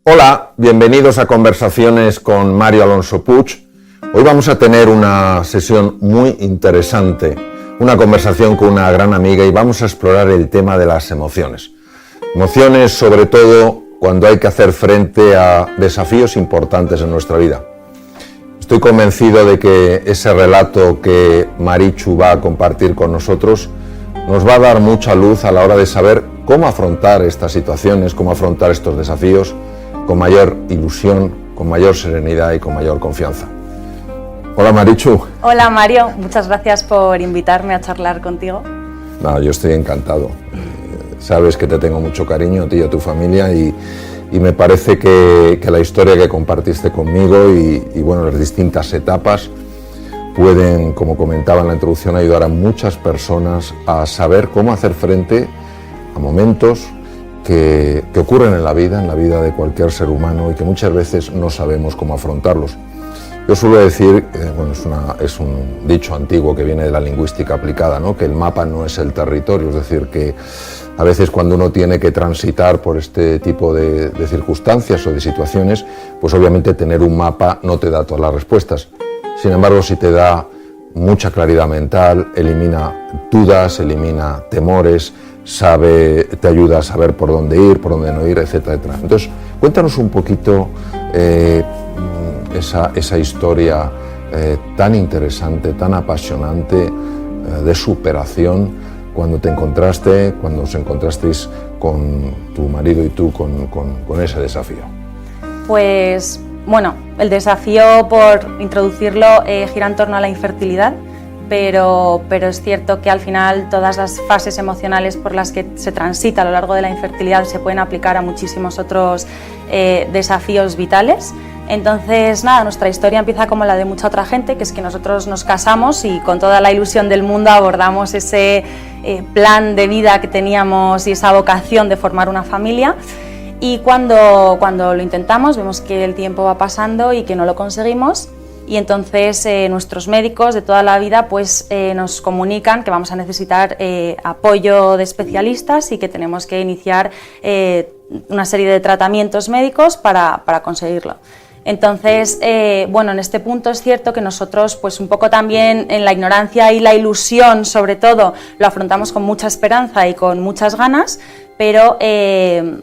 Hola, bienvenidos a Conversaciones con Mario Alonso Puig. Hoy vamos a tener una sesión muy interesante, una conversación con una gran amiga y vamos a explorar el tema de las emociones. Emociones sobre todo cuando hay que hacer frente a desafíos importantes en nuestra vida. Estoy convencido de que ese relato que Marichu va a compartir con nosotros nos va a dar mucha luz a la hora de saber cómo afrontar estas situaciones, cómo afrontar estos desafíos con mayor ilusión, con mayor serenidad y con mayor confianza. Hola Marichu. Hola Mario, muchas gracias por invitarme a charlar contigo. No, yo estoy encantado. Sabes que te tengo mucho cariño a ti y a tu familia y me parece que la historia que compartiste conmigo y bueno, las distintas etapas pueden, como comentaba en la introducción, ayudar a muchas personas a saber cómo hacer frente a momentos que ocurren en la vida de cualquier ser humano y que muchas veces no sabemos cómo afrontarlos. Yo suelo decir, bueno, es un dicho antiguo que viene de la lingüística aplicada, ¿no? Que el mapa no es el territorio, es decir, que a veces cuando uno tiene que transitar por este tipo de circunstancias o de situaciones, pues obviamente tener un mapa no te da todas las respuestas. Sin embargo, sí te da mucha claridad mental, elimina dudas, elimina temores, te ayuda a saber por dónde ir, por dónde no ir, etcétera, etcétera. Entonces, cuéntanos un poquito esa historia tan interesante, tan apasionante de superación cuando os encontrasteis con tu marido y tú con ese desafío. Pues bueno, el desafío, por introducirlo, gira en torno a la infertilidad, pero es cierto que al final todas las fases emocionales por las que se transita a lo largo de la infertilidad se pueden aplicar a muchísimos otros desafíos vitales. Entonces, nada, nuestra historia empieza como la de mucha otra gente, que es que nosotros nos casamos y con toda la ilusión del mundo abordamos ese plan de vida que teníamos y esa vocación de formar una familia. Y cuando lo intentamos vemos que el tiempo va pasando y que no lo conseguimos, y entonces nuestros médicos de toda la vida pues nos comunican que vamos a necesitar apoyo de especialistas y que tenemos que iniciar una serie de tratamientos médicos para conseguirlo. Entonces, bueno, en este punto es cierto que nosotros, pues un poco también en la ignorancia y la ilusión, sobre todo, lo afrontamos con mucha esperanza y con muchas ganas, pero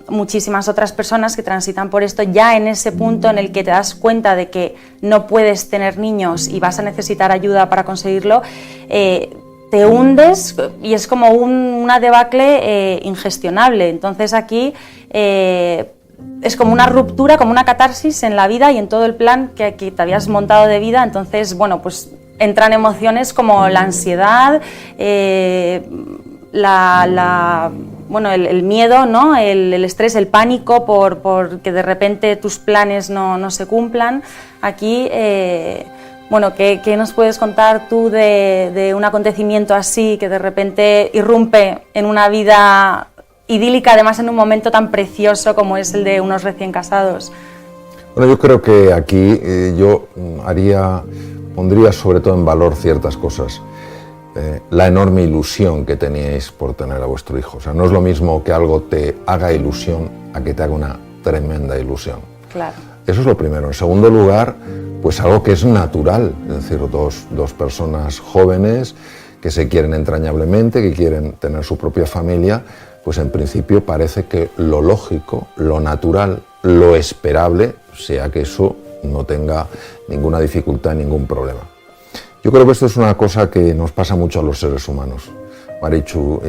muchísimas otras personas que transitan por esto, ya en ese punto en el que te das cuenta de que no puedes tener niños y vas a necesitar ayuda para conseguirlo, te hundes y es como una debacle ingestionable. Entonces aquí es como una ruptura, como una catarsis en la vida y en todo el plan que te habías montado de vida. Entonces, bueno, pues entran emociones como la ansiedad, bueno, el miedo, ¿no? El estrés, el pánico por que de repente tus planes no se cumplan. Aquí, bueno, ¿qué nos puedes contar tú de un acontecimiento así que de repente irrumpe en una vida idílica, además en un momento tan precioso como es el de unos recién casados? Bueno, yo creo que aquí yo pondría sobre todo en valor ciertas cosas. La enorme ilusión que teníais por tener a vuestro hijo. O sea, no es lo mismo que algo te haga ilusión a que te haga una tremenda ilusión. Claro. Eso es lo primero. En segundo lugar, pues algo que es natural, es decir, dos personas jóvenes que se quieren entrañablemente, que quieren tener su propia familia, pues en principio parece que lo lógico, lo natural, lo esperable, sea que eso no tenga ninguna dificultad, ningún problema. Yo creo que esto es una cosa que nos pasa mucho a los seres humanos. Marichu,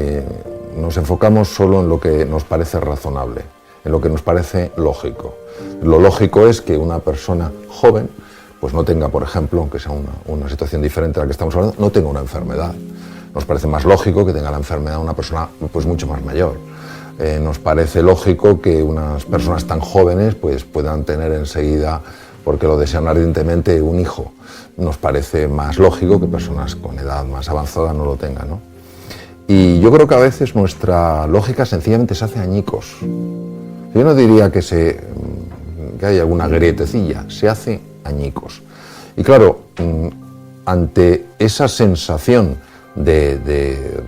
nos enfocamos solo en lo que nos parece razonable, en lo que nos parece lógico. Lo lógico es que una persona joven pues no tenga, por ejemplo, aunque sea una situación diferente a la que estamos hablando, no tenga una enfermedad. Nos parece más lógico que tenga la enfermedad una persona pues mucho más mayor. Nos parece lógico que unas personas tan jóvenes pues puedan tener enseguida, porque lo desean ardientemente, un hijo. Nos parece más lógico que personas con edad más avanzada no lo tengan, ¿no? Y yo creo que a veces nuestra lógica sencillamente se hace añicos. Yo no diría que hay alguna grietecilla, se hace añicos. Y claro, ante esa sensación de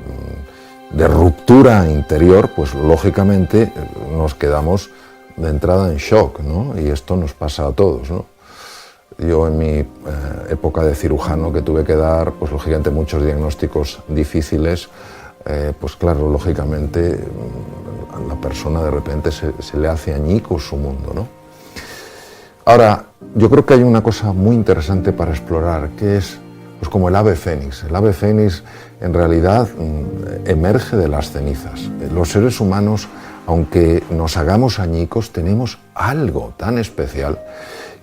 ruptura interior, pues lógicamente nos quedamos de entrada en shock, ¿no? Y esto nos pasa a todos, ¿no? Yo en mi época de cirujano, que tuve que dar, pues lógicamente, muchos diagnósticos difíciles, pues claro, lógicamente a la persona de repente se le hace añicos su mundo, ¿no? Ahora, yo creo que hay una cosa muy interesante para explorar, que es pues como el ave fénix. El ave fénix en realidad emerge de las cenizas. Los seres humanos, aunque nos hagamos añicos, tenemos algo tan especial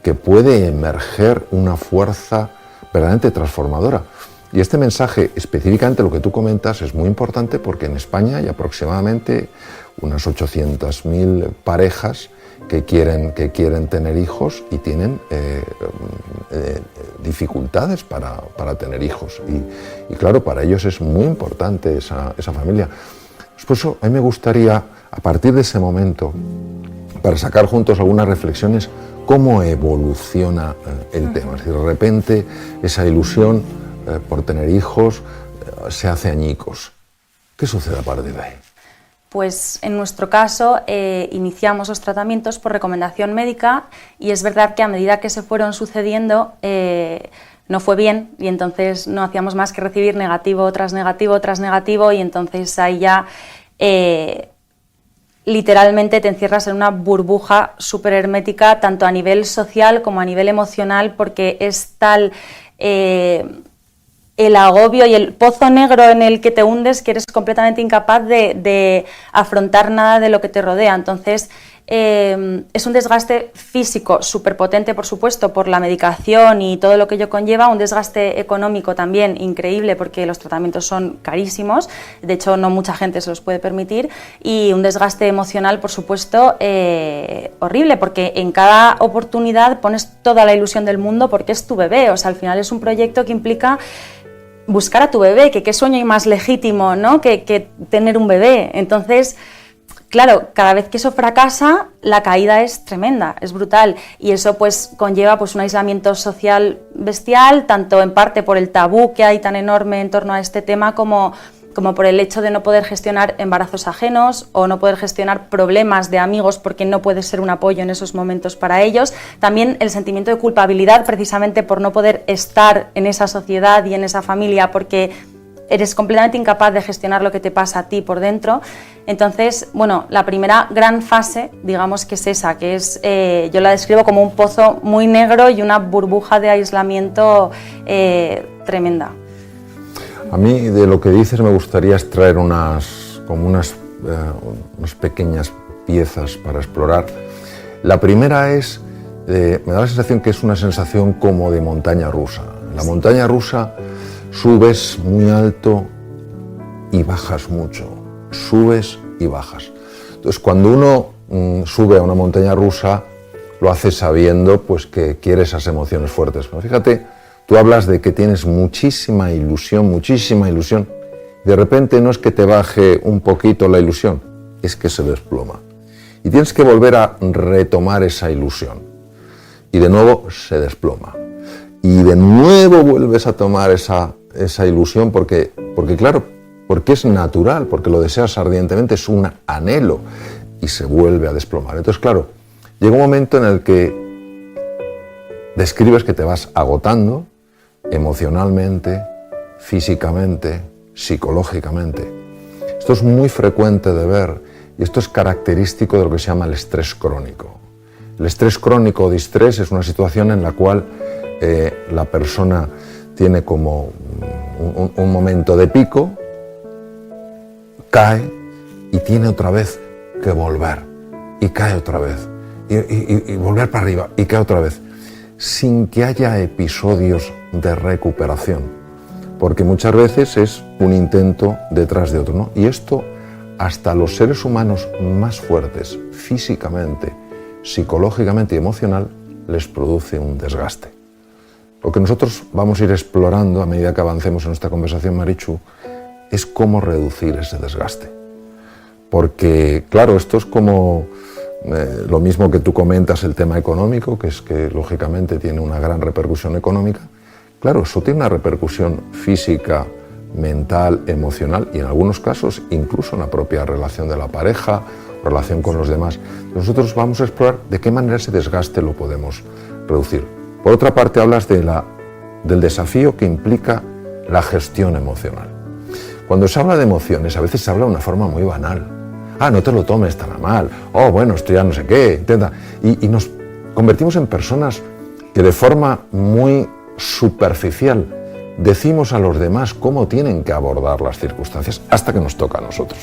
que puede emerger una fuerza verdaderamente transformadora. Y este mensaje, específicamente lo que tú comentas, es muy importante porque en España hay aproximadamente unas 800.000 parejas que quieren tener hijos y tienen dificultades para tener hijos. Y claro, para ellos es muy importante esa familia. Por eso a mí me gustaría, a partir de ese momento, para sacar juntos algunas reflexiones, cómo evoluciona el tema. Es decir, de repente esa ilusión por tener hijos se hace añicos. ¿Qué sucede a partir de ahí? Pues en nuestro caso iniciamos los tratamientos por recomendación médica y es verdad que a medida que se fueron sucediendo no fue bien y entonces no hacíamos más que recibir negativo tras negativo tras negativo y entonces ahí ya literalmente te encierras en una burbuja súper hermética tanto a nivel social como a nivel emocional porque es tal el agobio y el pozo negro en el que te hundes que eres completamente incapaz de afrontar nada de lo que te rodea. Entonces es un desgaste físico súper potente, por supuesto, por la medicación y todo lo que ello conlleva, un desgaste económico también increíble porque los tratamientos son carísimos, de hecho no mucha gente se los puede permitir, y un desgaste emocional, por supuesto, horrible, porque en cada oportunidad pones toda la ilusión del mundo porque es tu bebé, o sea, al final es un proyecto que implica buscar a tu bebé, que qué sueño más legítimo, ¿no? que tener un bebé. Entonces, claro, cada vez que eso fracasa, la caída es tremenda, es brutal, y eso pues conlleva pues un aislamiento social bestial, tanto en parte por el tabú que hay tan enorme en torno a este tema como por el hecho de no poder gestionar embarazos ajenos o no poder gestionar problemas de amigos porque no puedes ser un apoyo en esos momentos para ellos. También el sentimiento de culpabilidad precisamente por no poder estar en esa sociedad y en esa familia porque eres completamente incapaz de gestionar lo que te pasa a ti por dentro. Entonces, bueno, la primera gran fase, digamos que es esa, que es, yo la describo como un pozo muy negro y una burbuja de aislamiento tremenda. A mí de lo que dices me gustaría extraer unas pequeñas piezas para explorar. La primera es, me da la sensación que es una sensación como de montaña rusa. En la montaña rusa subes muy alto y bajas mucho, subes y bajas. Entonces cuando uno sube a una montaña rusa lo hace sabiendo pues, que quiere esas emociones fuertes. Pero fíjate, tú hablas de que tienes muchísima ilusión, de repente no es que te baje un poquito la ilusión, es que se desploma. Y tienes que volver a retomar esa ilusión. Y de nuevo se desploma. Y de nuevo vuelves a tomar esa ilusión porque es natural, porque lo deseas ardientemente, es un anhelo y se vuelve a desplomar. Entonces, claro, llega un momento en el que describes que te vas agotando emocionalmente, físicamente, psicológicamente. Esto es muy frecuente de ver y esto es característico de lo que se llama el estrés crónico. El estrés crónico o distrés es una situación en la cual la persona tiene como un momento de pico, cae y tiene otra vez que volver y cae otra vez y volver para arriba y cae otra vez sin que haya episodios de recuperación, porque muchas veces es un intento detrás de otro, ¿no? Y esto hasta los seres humanos más fuertes físicamente, psicológicamente y emocional les produce un desgaste. Lo que nosotros vamos a ir explorando a medida que avancemos en esta conversación, Marichu, es cómo reducir ese desgaste. Porque, claro, esto es como lo mismo que tú comentas, el tema económico, que es que lógicamente tiene una gran repercusión económica. Claro, eso tiene una repercusión física, mental, emocional y en algunos casos incluso en la propia relación de la pareja relación con los demás. Nosotros vamos a explorar de qué manera ese desgaste lo podemos reducir. Por otra parte, hablas del desafío que implica la gestión emocional. Cuando se habla de emociones, a veces se habla de una forma muy banal. Ah, no te lo tomes tan a mal. Oh, bueno, esto ya no sé qué. Intenta. Y nos convertimos en personas que de forma muy superficial decimos a los demás cómo tienen que abordar las circunstancias hasta que nos toca a nosotros.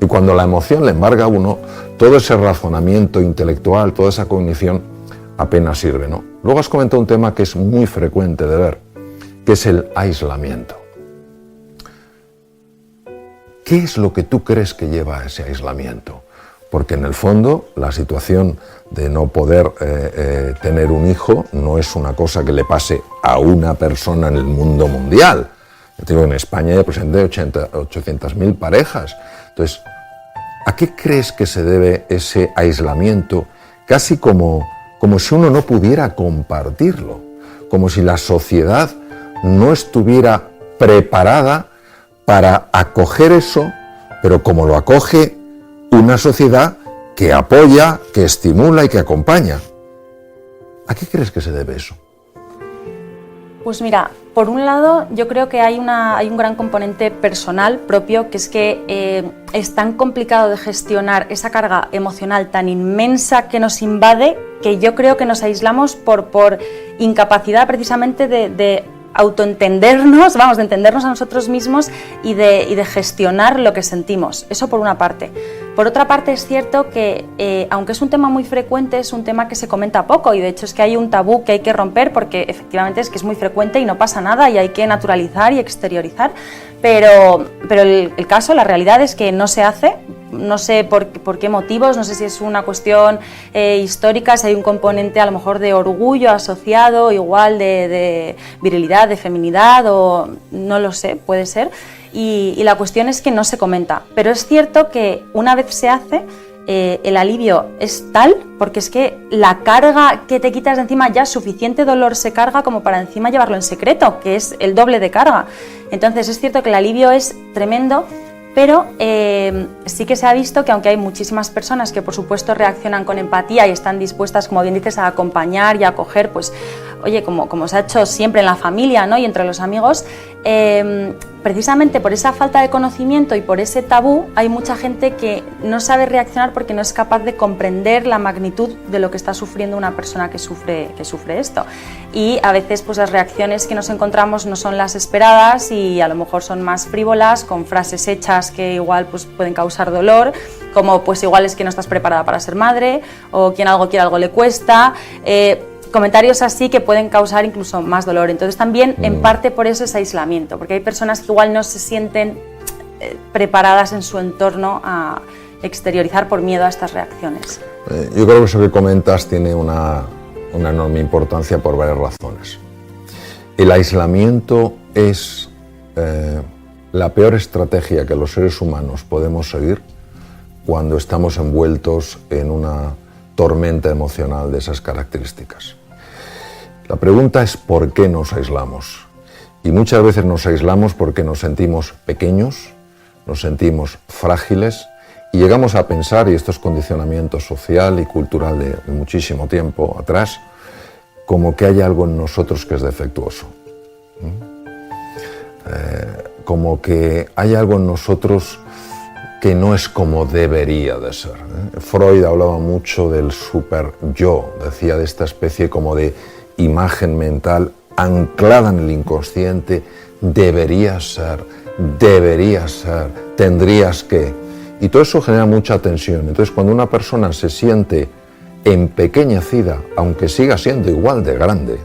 Y cuando la emoción le embarga a uno, todo ese razonamiento intelectual, toda esa cognición apenas sirve, ¿no? Luego has comentado un tema que es muy frecuente de ver, que es el aislamiento. ¿Qué es lo que tú crees que lleva a ese aislamiento? Porque en el fondo la situación de no poder tener un hijo no es una cosa que le pase a una persona en el mundo mundial. Yo digo, en España hay aproximadamente 800.000 parejas. Entonces, ¿a qué crees que se debe ese aislamiento? Casi como si uno no pudiera compartirlo, como si la sociedad no estuviera preparada para acoger eso, pero como lo acoge una sociedad que apoya, que estimula y que acompaña. ¿A qué crees que se debe eso? Pues mira, por un lado yo creo que hay un gran componente personal propio, que es que es tan complicado de gestionar esa carga emocional tan inmensa que nos invade, que yo creo que nos aislamos por incapacidad precisamente de autoentendernos, de entendernos a nosotros mismos y de gestionar lo que sentimos. Eso por una parte. Por otra parte, es cierto que, aunque es un tema muy frecuente, es un tema que se comenta poco, y de hecho es que hay un tabú que hay que romper, porque efectivamente es que es muy frecuente y no pasa nada y hay que naturalizar y exteriorizar, pero el caso, la realidad es que no se hace. No sé por qué motivos, no sé si es una cuestión histórica, si hay un componente a lo mejor de orgullo asociado, igual de virilidad, de feminidad, o no lo sé, puede ser. Y la cuestión es que no se comenta. Pero es cierto que una vez se hace, el alivio es tal, porque es que la carga que te quitas de encima, ya suficiente dolor se carga como para encima llevarlo en secreto, que es el doble de carga. Entonces es cierto que el alivio es tremendo. Pero sí que se ha visto que, aunque hay muchísimas personas que por supuesto reaccionan con empatía y están dispuestas, como bien dices, a acompañar y a acoger, pues oye, como se ha hecho siempre en la familia, ¿no? Y entre los amigos, precisamente por esa falta de conocimiento y por ese tabú, hay mucha gente que no sabe reaccionar porque no es capaz de comprender la magnitud de lo que está sufriendo una persona que sufre esto. Y a veces pues las reacciones que nos encontramos no son las esperadas y a lo mejor son más frívolas, con frases hechas que igual pues pueden causar dolor, como pues igual es que no estás preparada para ser madre, o quien algo quiere algo le cuesta, comentarios así que pueden causar incluso más dolor. Entonces también en parte por eso es aislamiento, porque hay personas que igual no se sienten preparadas en su entorno a exteriorizar por miedo a estas reacciones. Yo creo que eso que comentas tiene una enorme importancia por varias razones. El aislamiento es la peor estrategia que los seres humanos podemos seguir cuando estamos envueltos en una tormenta emocional de esas características. La pregunta es ¿por qué nos aislamos? Y muchas veces nos aislamos porque nos sentimos pequeños, nos sentimos frágiles y llegamos a pensar, y esto es condicionamiento social y cultural de muchísimo tiempo atrás, como que hay algo en nosotros que es defectuoso. Como que hay algo en nosotros que no es como debería de ser. Freud hablaba mucho del super-yo, decía de esta especie como de imagen mental anclada en el inconsciente, deberías ser, tendrías que. Y todo eso genera mucha tensión. Entonces, cuando una persona se siente empequeñecida, aunque siga siendo igual de grande,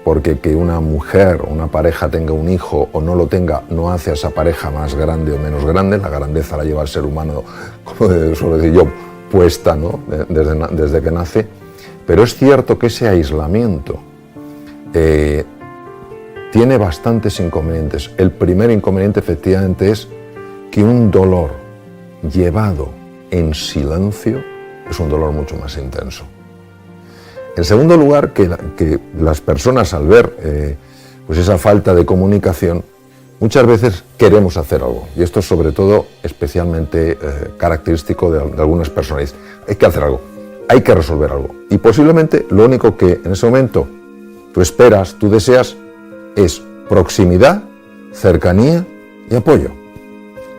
porque que una mujer o una pareja tenga un hijo o no lo tenga, no hace a esa pareja más grande o menos grande, la grandeza la lleva el ser humano, como suelo decir yo, puesta, ¿no? desde que nace. Pero es cierto que ese aislamiento tiene bastantes inconvenientes. El primer inconveniente efectivamente es que un dolor llevado en silencio es un dolor mucho más intenso. En segundo lugar, que las personas al ver pues esa falta de comunicación muchas veces queremos hacer algo, y esto es sobre todo especialmente característico de algunas personas. Hay que hacer algo, hay que resolver algo, y posiblemente lo único que en ese momento tú esperas, tú deseas, es proximidad, cercanía y apoyo.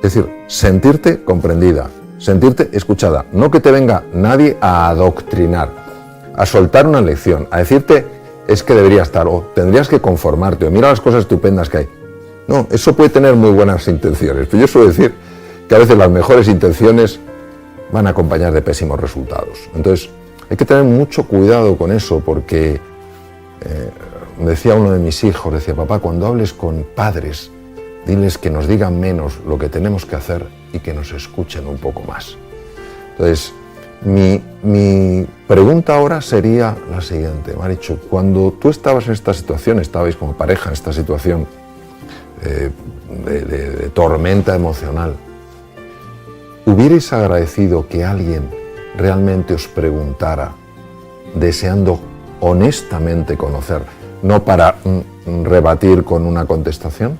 Es decir, sentirte comprendida, sentirte escuchada, no que te venga nadie a adoctrinar, a soltar una lección, a decirte es que debería estar, o tendrías que conformarte, o mira las cosas estupendas que hay. No, eso puede tener muy buenas intenciones, pero yo suelo decir que a veces las mejores intenciones van a acompañar de pésimos resultados. Entonces, hay que tener mucho cuidado con eso, porque me decía uno de mis hijos, decía, papá, cuando hables con padres, diles que nos digan menos lo que tenemos que hacer y que nos escuchen un poco más. Entonces, mi pregunta ahora sería la siguiente, Marichu, cuando tú estabas en esta situación, estabais como pareja en esta situación de tormenta emocional, ¿hubierais agradecido que alguien realmente os preguntara, deseando honestamente conocer, no para rebatir con una contestación?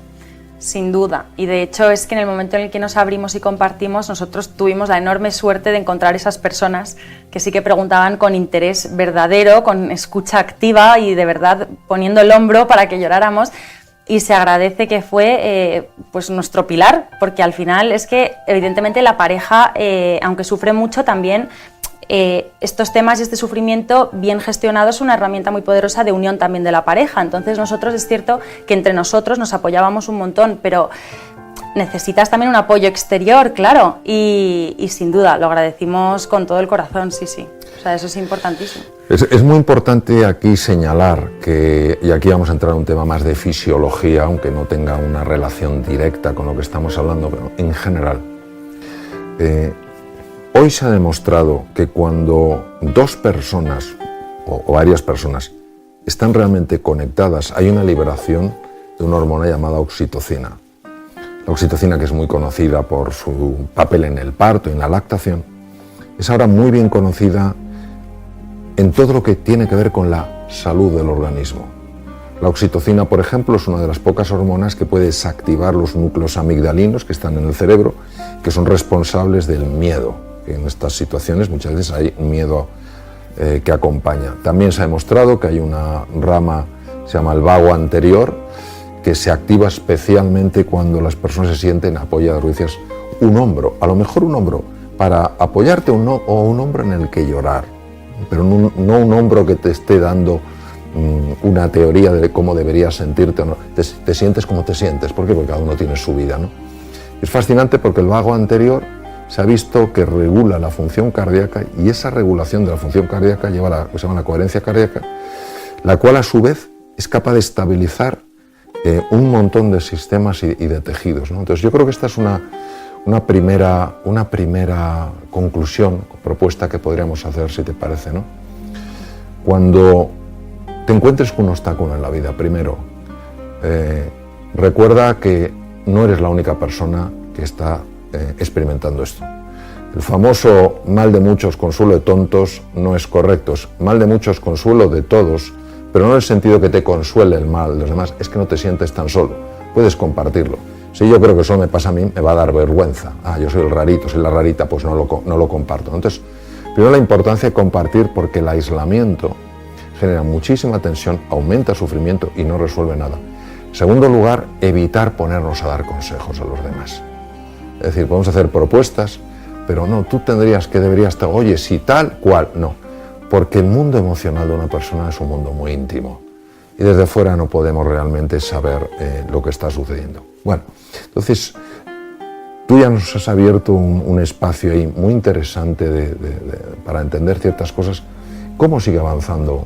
Sin duda, y de hecho es que en el momento en el que nos abrimos y compartimos, nosotros tuvimos la enorme suerte de encontrar esas personas que sí que preguntaban con interés verdadero, con escucha activa y de verdad poniendo el hombro para que lloráramos, y se agradece que fue pues nuestro pilar, porque al final es que evidentemente la pareja, aunque sufre mucho, también estos temas y este sufrimiento bien gestionado es una herramienta muy poderosa de unión también de la pareja. Entonces nosotros es cierto que entre nosotros nos apoyábamos un montón, pero necesitas también un apoyo exterior, claro, y sin duda lo agradecimos con todo el corazón, sí, sí. O sea, eso es importantísimo. Es muy importante aquí señalar que, y aquí vamos a entrar en un tema más de fisiología, aunque no tenga una relación directa con lo que estamos hablando, pero en general, hoy se ha demostrado que cuando dos personas o varias personas están realmente conectadas, hay una liberación de una hormona llamada oxitocina. La oxitocina, que es muy conocida por su papel en el parto y en la lactación, es ahora muy bien conocida en todo lo que tiene que ver con la salud del organismo. La oxitocina, por ejemplo, es una de las pocas hormonas que puede desactivar los núcleos amigdalinos que están en el cerebro, que son responsables del miedo. En estas situaciones muchas veces hay miedo que acompaña. También se ha demostrado que hay una rama, se llama el vago anterior, que se activa especialmente cuando las personas se sienten apoyadas. Dices, un hombro, a lo mejor un hombro para apoyarte o un hombro en el que llorar, pero no un hombro que te esté dando una teoría de cómo deberías sentirte o no. Te sientes como te sientes. ¿Por qué? Porque cada uno tiene su vida, ¿no? Es fascinante porque el vago anterior se ha visto que regula la función cardíaca, y esa regulación de la función cardíaca lleva a lo que se llama la coherencia cardíaca, la cual a su vez es capaz de estabilizar un montón de sistemas y de tejidos, ¿no? Entonces yo creo que esta es una primera conclusión, propuesta que podríamos hacer, si te parece, ¿no? Cuando te encuentres con un obstáculo en la vida, primero, recuerda que no eres la única persona que está experimentando esto. El famoso mal de muchos, consuelo de tontos, no es correcto. Es mal de muchos, consuelo de todos, pero no en el sentido que te consuele el mal de los demás, es que no te sientes tan solo, puedes compartirlo. Si yo creo que eso me pasa a mí, me va a dar vergüenza. Yo soy el rarito, soy la rarita, pues no lo comparto. Entonces, primero la importancia de compartir, porque el aislamiento genera muchísima tensión, aumenta el sufrimiento y no resuelve nada. En segundo lugar, evitar ponernos a dar consejos a los demás. Es decir, podemos hacer propuestas, pero no, tú deberías estar, oye, si tal, cual, no. Porque el mundo emocional de una persona es un mundo muy íntimo y desde fuera no podemos realmente saber lo que está sucediendo. Bueno, entonces, tú ya nos has abierto un espacio ahí muy interesante para entender ciertas cosas. ¿Cómo sigue avanzando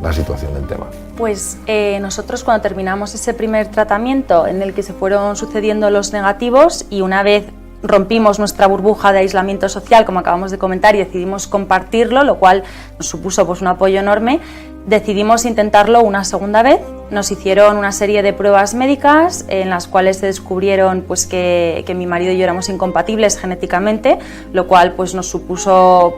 la situación del tema? Pues nosotros cuando terminamos ese primer tratamiento en el que se fueron sucediendo los negativos, y una vez rompimos nuestra burbuja de aislamiento social, como acabamos de comentar, y decidimos compartirlo, lo cual nos supuso pues un apoyo enorme, decidimos intentarlo una segunda vez. Nos hicieron una serie de pruebas médicas en las cuales se descubrieron pues que mi marido y yo éramos incompatibles genéticamente, lo cual pues nos supuso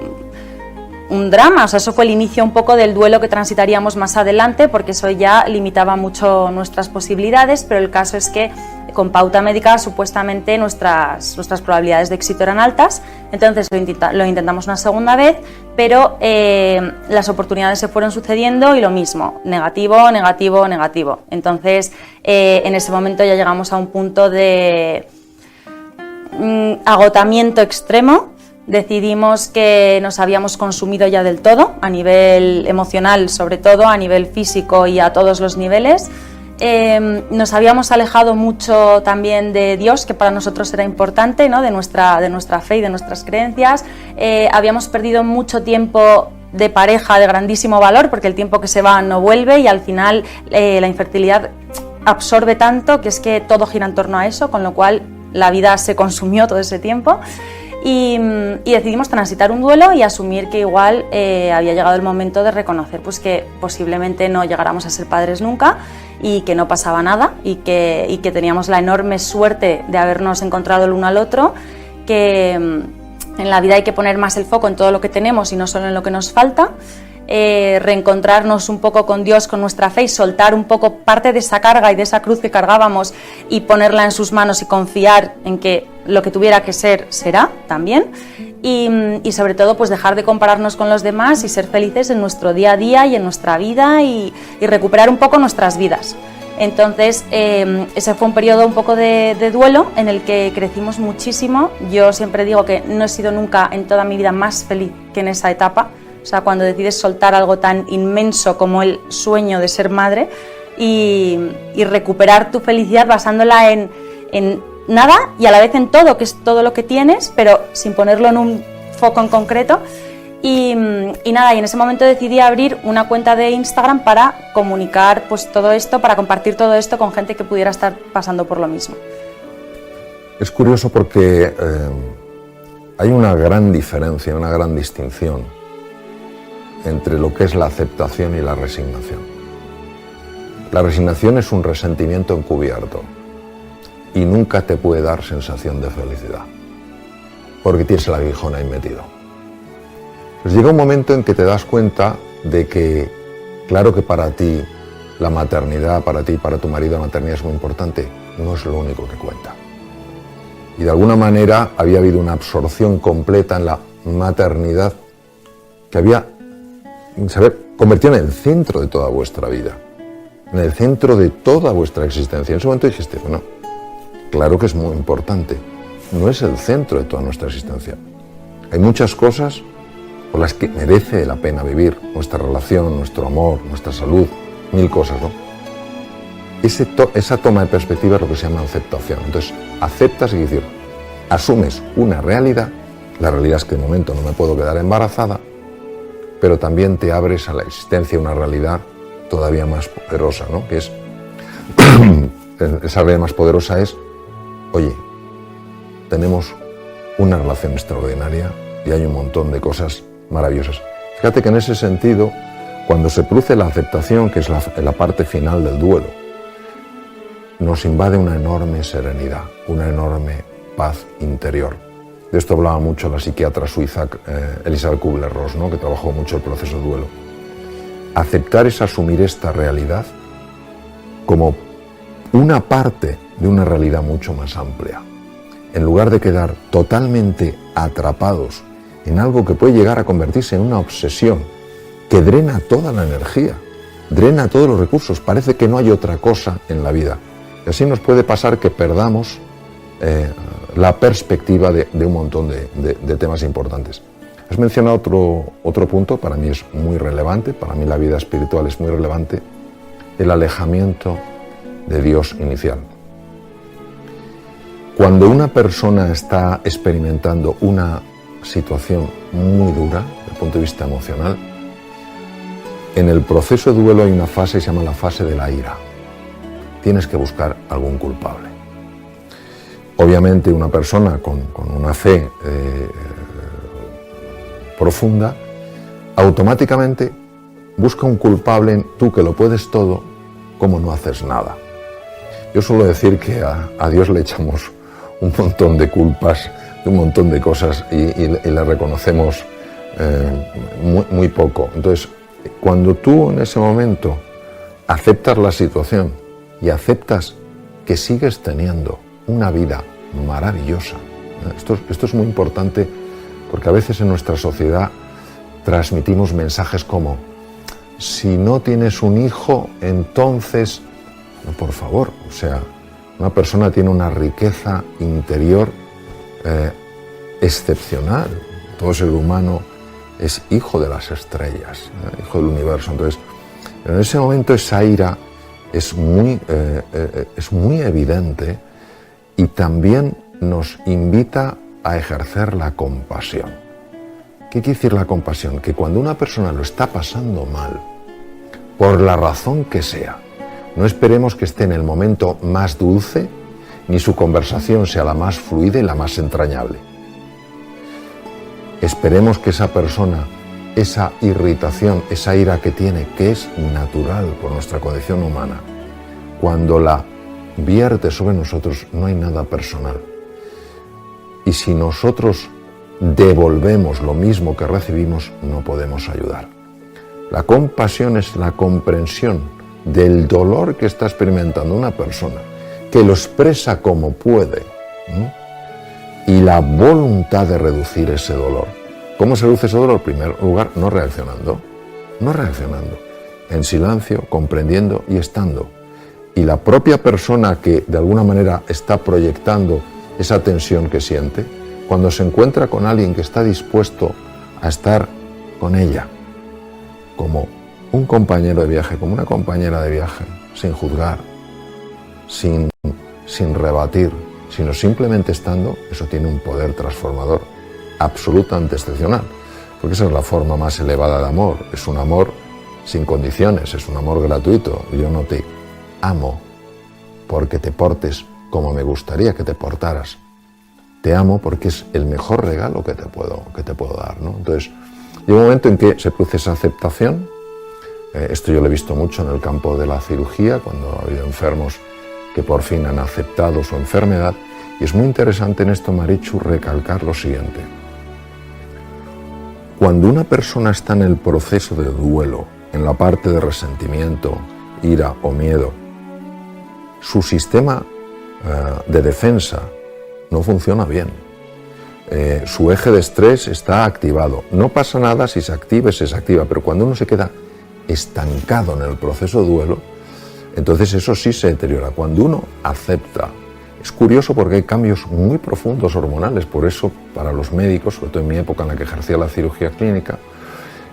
un drama, o sea, eso fue el inicio un poco del duelo que transitaríamos más adelante, porque eso ya limitaba mucho nuestras posibilidades, pero el caso es que con pauta médica supuestamente nuestras probabilidades de éxito eran altas, entonces lo intentamos una segunda vez, pero las oportunidades se fueron sucediendo y lo mismo, negativo, negativo, negativo. Entonces en ese momento ya llegamos a un punto de agotamiento extremo. Decidimos que nos habíamos consumido ya del todo, a nivel emocional sobre todo, a nivel físico y a todos los niveles. Nos habíamos alejado mucho también de Dios, que para nosotros era importante, ¿no? de nuestra fe y de nuestras creencias. Habíamos perdido mucho tiempo de pareja de grandísimo valor, porque el tiempo que se va no vuelve, y al final la infertilidad absorbe tanto que es que todo gira en torno a eso, con lo cual la vida se consumió todo ese tiempo. Y decidimos transitar un duelo y asumir que igual había llegado el momento de reconocer pues, que posiblemente no llegáramos a ser padres nunca y que no pasaba nada y que teníamos la enorme suerte de habernos encontrado el uno al otro, que en la vida hay que poner más el foco en todo lo que tenemos y no solo en lo que nos falta, reencontrarnos un poco con Dios, con nuestra fe, y soltar un poco parte de esa carga y de esa cruz que cargábamos y ponerla en sus manos y confiar en que lo que tuviera que ser será también, y sobre todo pues dejar de compararnos con los demás y ser felices en nuestro día a día y en nuestra vida, y recuperar un poco nuestras vidas. Entonces ese fue un periodo un poco de duelo en el que crecimos muchísimo. Yo siempre digo que no he sido nunca en toda mi vida más feliz que en esa etapa. O sea, cuando decides soltar algo tan inmenso como el sueño de ser madre y recuperar tu felicidad basándola en nada y a la vez en todo, que es todo lo que tienes, pero sin ponerlo en un foco en concreto. Y nada, y en ese momento decidí abrir una cuenta de Instagram para comunicar pues todo esto, para compartir todo esto con gente que pudiera estar pasando por lo mismo. Es curioso porque hay una gran diferencia, una gran distinción entre lo que es la aceptación y la resignación. La resignación es un resentimiento encubierto y nunca te puede dar sensación de felicidad, porque tienes el aguijón ahí metido. Pues llega un momento en que te das cuenta de que, claro que para ti la maternidad, para ti, para tu marido, la maternidad es muy importante, no es lo único que cuenta. Y de alguna manera había habido una absorción completa en la maternidad que había convertido en el centro de toda vuestra vida, en el centro de toda vuestra existencia. En ese momento dijiste, bueno, claro que es muy importante, no es el centro de toda nuestra existencia. Hay muchas cosas por las que merece la pena vivir, nuestra relación, nuestro amor, nuestra salud, mil cosas, ¿no? Esa toma de perspectiva es lo que se llama aceptación. Entonces, aceptas y decir, asumes una realidad, la realidad es que de momento no me puedo quedar embarazada, pero también te abres a la existencia de una realidad todavía más poderosa, ¿no? Que es, esa realidad más poderosa es, oye, tenemos una relación extraordinaria y hay un montón de cosas maravillosas. Fíjate que en ese sentido, cuando se produce la aceptación, que es la parte final del duelo, nos invade una enorme serenidad, una enorme paz interior. De esto hablaba mucho la psiquiatra suiza Elisabeth Kubler-Ross, ¿no? Que trabajó mucho el proceso de duelo. Aceptar es asumir esta realidad como una parte de una realidad mucho más amplia. En lugar de quedar totalmente atrapados en algo que puede llegar a convertirse en una obsesión que drena toda la energía, drena todos los recursos, parece que no hay otra cosa en la vida. Y así nos puede pasar que perdamos la perspectiva de un montón de temas importantes. Has mencionado otro punto, para mí es muy relevante, para mí la vida espiritual es muy relevante, el alejamiento de Dios inicial. Cuando una persona está experimentando una situación muy dura desde el punto de vista emocional, en el proceso de duelo hay una fase que se llama la fase de la ira. Tienes que buscar algún culpable. Obviamente una persona con una fe profunda automáticamente busca un culpable en tú que lo puedes todo, ¿cómo no haces nada? Yo suelo decir que a Dios le echamos un montón de culpas, un montón de cosas y le reconocemos muy poco. Entonces, cuando tú en ese momento aceptas la situación y aceptas que sigues teniendo una vida maravillosa, esto es muy importante, porque a veces en nuestra sociedad transmitimos mensajes como: si no tienes un hijo, entonces... No, por favor, o sea, una persona tiene una riqueza interior excepcional. Todo ser humano es hijo de las estrellas, hijo del universo. Entonces, en ese momento esa ira es muy evidente, y también nos invita a ejercer la compasión. ¿Qué quiere decir la compasión? Que cuando una persona lo está pasando mal, por la razón que sea, no esperemos que esté en el momento más dulce, ni su conversación sea la más fluida y la más entrañable. Esperemos que esa persona, esa irritación, esa ira que tiene, que es natural por nuestra condición humana, cuando la vierte sobre nosotros, no hay nada personal. Y si nosotros devolvemos lo mismo que recibimos, no podemos ayudar. La compasión es la comprensión del dolor que está experimentando una persona, que lo expresa como puede, y la voluntad de reducir ese dolor. ¿Cómo se reduce ese dolor? En primer lugar, no reaccionando, en silencio, comprendiendo y estando. Y la propia persona que de alguna manera está proyectando esa tensión que siente, cuando se encuentra con alguien que está dispuesto a estar con ella, como un compañero de viaje, como una compañera de viaje, sin juzgar, sin rebatir, sino simplemente estando, eso tiene un poder transformador absolutamente excepcional, porque esa es la forma más elevada de amor. Es un amor sin condiciones, es un amor gratuito. Yo no te amo porque te portes como me gustaría que te portaras. Te amo porque es el mejor regalo que te puedo dar, ¿no? Entonces, llega un momento en que se produce esa aceptación. Esto yo lo he visto mucho en el campo de la cirugía, cuando ha habido enfermos que por fin han aceptado su enfermedad. Y es muy interesante en esto, Marichu, recalcar lo siguiente. Cuando una persona está en el proceso de duelo, en la parte de resentimiento, ira o miedo, su sistema de defensa no funciona bien. Su eje de estrés está activado. No pasa nada si se activa, pero cuando uno se queda estancado en el proceso de duelo, entonces eso sí se deteriora. Cuando uno acepta, es curioso porque hay cambios muy profundos hormonales, por eso para los médicos, sobre todo en mi época en la que ejercía la cirugía clínica,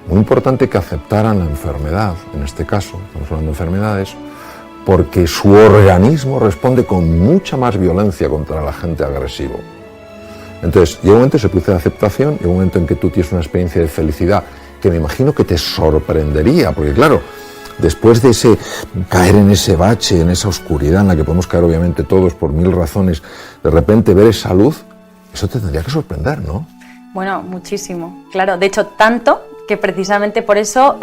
muy importante que aceptaran la enfermedad, en este caso, estamos hablando de enfermedades, porque su organismo responde con mucha más violencia contra el agente agresivo. Entonces, llega un momento que se produce la aceptación, llega un momento en que tú tienes una experiencia de felicidad que me imagino que te sorprendería, porque claro, después de ese caer en ese bache, en esa oscuridad en la que podemos caer obviamente todos por mil razones, de repente ver esa luz, eso te tendría que sorprender, ¿no? Bueno, muchísimo, claro. De hecho, tanto que precisamente por eso